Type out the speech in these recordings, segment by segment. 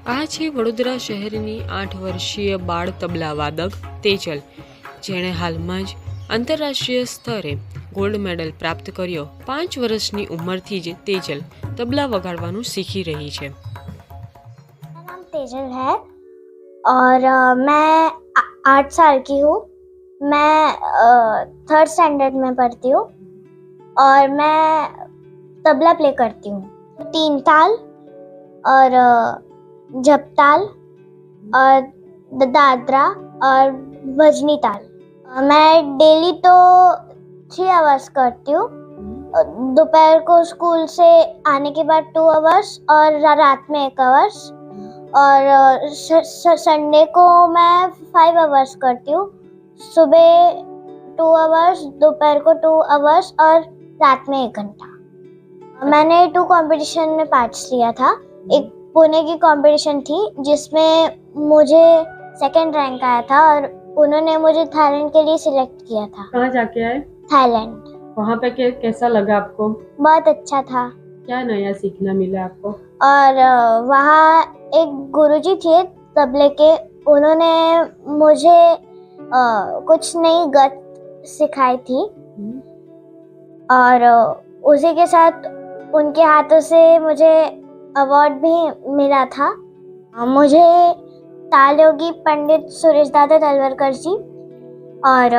આ છે વડોદરા શહેરની 8 વર્ષીય બાળ તબલા વાદક તેજલ, જેણે હાલમાં જ આંતરરાષ્ટ્રીય સ્તરે ગોલ્ડ મેડલ પ્રાપ્ત કર્યો। 5 વર્ષની ઉંમરથી જ તેજલ તબલા વગાડવાનું सीखी रही है। मेरा नाम तेजल है और मैं 8 साल की हूँ। मैं 3rd स्टैंडर्ड में पढ़ती हूँ और मैं तबला प्ले करती हूँ। 3 ताल और जप ताल और दादरा और भजनी ताल। मैं डेली तो 3 आवर्स करती हूँ। दोपहर को स्कूल से आने के बाद 2 आवर्स और रात में 1 आवर्स, और संडे को मैं 5 आवर्स करती हूँ। सुबह 2 आवर्स, दोपहर को 2 आवर्स और रात में 1 घंटा। मैंने 2 कंपटीशन में पार्ट्स लिया था। एक पुणे की कंपटीशन थी जिसमें मुझे 2nd रैंक आया था और उन्होंने मुझे थाईलैंड के लिए सिलेक्ट किया था। कहाँ जाके आए? थाईलैंड। वहाँ पे कैसा लगा आपको? बहुत अच्छा था। क्या नया सीखना मिला आपको? और वहाँ एक गुरुजी थे तबले के, उन्होंने मुझे कुछ नई गत सिखाई थी और उसी के साथ उनके हाथों से मुझे अवार्ड भी मिला था। मुझे ताल योगी पंडित सुरेश दादा तलवरकर जी और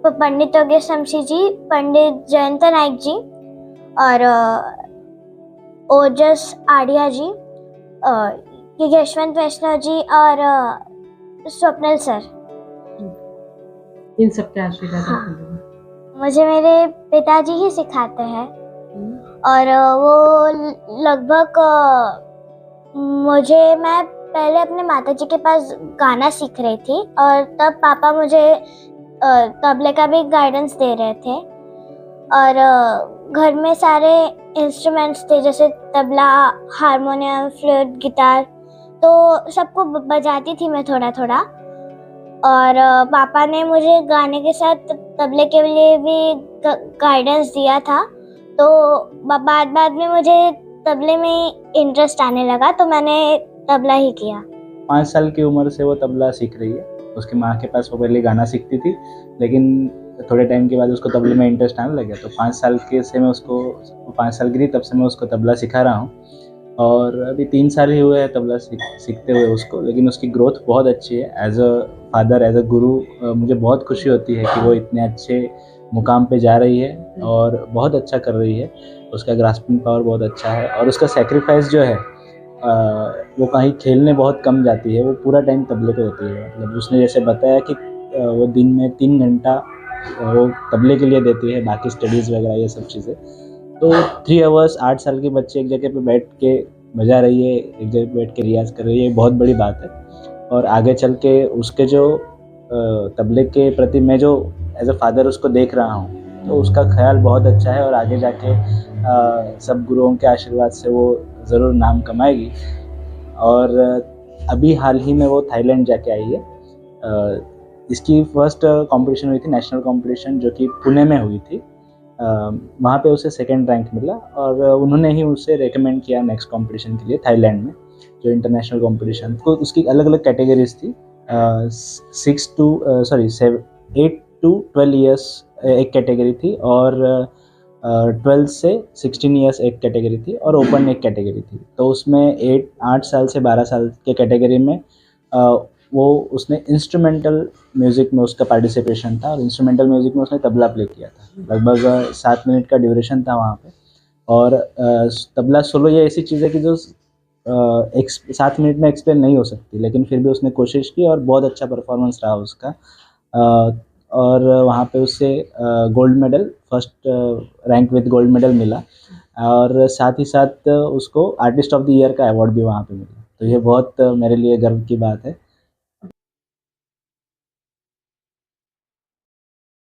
पंडित योगेश शमशी जी, पंडित जयंत नाइक जी और ओजस आडिया जी, यशवंत वैष्णव जी और स्वप्नल सर, इन सब के आशीर्वाद। हाँ। मुझे मेरे पिताजी ही सिखाते हैं और वो लगभग मैं पहले अपने माताजी के पास गाना सीख रही थी और तब पापा मुझे तबले का भी गाइडेंस दे रहे थे। और घर में सारे इंस्ट्रूमेंट्स थे जैसे तबला, हारमोनियम, फ्लूट, गिटार, तो सबको बजाती थी मैं थोड़ा थोड़ा। और पापा ने मुझे गाने के साथ तबले के लिए भी गाइडेंस दिया था। तो बाद में मुझे तबले में इंटरेस्ट आने लगा तो मैंने तबला ही किया। 5 साल की उम्र से वो तबला सीख रही है। उसकी माँ के पास वो पहले गाना सीखती थी, लेकिन थोड़े टाइम के बाद उसको तबले में इंटरेस्ट आने लगा। तो 5 साल के से मैं उसको 5 साल की थी तब से मैं उसको तबला सिखा रहा हूँ और अभी 3 साल ही हुए हैं तबला सीखते हुए उसको। लेकिन उसकी ग्रोथ बहुत अच्छी है। As a father, as a guru मुझे बहुत खुशी होती है कि वो इतने अच्छे मुकाम पे जा रही है और बहुत अच्छा कर रही है। उसका ग्रास्पिंग पावर बहुत अच्छा है और उसका सेक्रीफाइस जो है वो कहीं खेलने बहुत कम जाती है, वो पूरा टाइम तबले पे होती है। मतलब उसने जैसे बताया कि वो दिन में 3 घंटा वो तबले के लिए देती है, बाकी स्टडीज़ वगैरह ये सब चीज़ें। तो 3 आवर्स 8 साल के बच्चे एक जगह पे बैठ के बजा रही है, एक जगह पे बैठ के रियाज़ कर रही है, बहुत बड़ी बात है। और आगे चल के उसके जो तबले के प्रति मैं जो एज अ फादर उसको देख रहा हूँ तो उसका ख्याल बहुत अच्छा है और आगे जाके सब गुरुओं के आशीर्वाद से वो ज़रूर नाम कमाएगी। और अभी हाल ही में वो थाईलैंड जाके आई है। इसकी फर्स्ट कंपटीशन हुई थी, नेशनल कंपटीशन, जो कि पुणे में हुई थी। वहाँ पे उसे 2nd रैंक मिला और उन्होंने ही उसे रेकमेंड किया नेक्स्ट कंपटीशन के लिए थाईलैंड में, जो इंटरनेशनल कंपटीशन। तो उसकी अलग अलग कैटेगरीज थी। 8 to 12 ईयर्स एक कैटेगरी थी और 12 से 16 ईयर्स एक कैटेगरी थी और ओपन एक कैटेगरी थी। तो उसमें 8 साल से 12 साल के कैटेगरी में वो उसने इंस्ट्रूमेंटल म्यूज़िक में उसका पार्टिसिपेशन था और इंस्ट्रूमेंटल म्यूज़िक में उसने तबला प्ले किया था। लगभग 7 मिनट का ड्यूरेशन था वहाँ पे। और तबला सोलो ये ऐसी चीज़ है कि जो 7 मिनट में एक्सप्लेन नहीं हो सकती, लेकिन फिर भी उसने कोशिश की और बहुत अच्छा परफॉर्मेंस रहा उसका। और वहाँ पे उससे gold medal, first rank with gold medal मिला और साथ ही साथ उसको आर्टिस्ट ऑफ द ईयर का अवार्ड भी वहाँ पे मिला। तो ये बहुत मेरे लिए गर्व की बात है।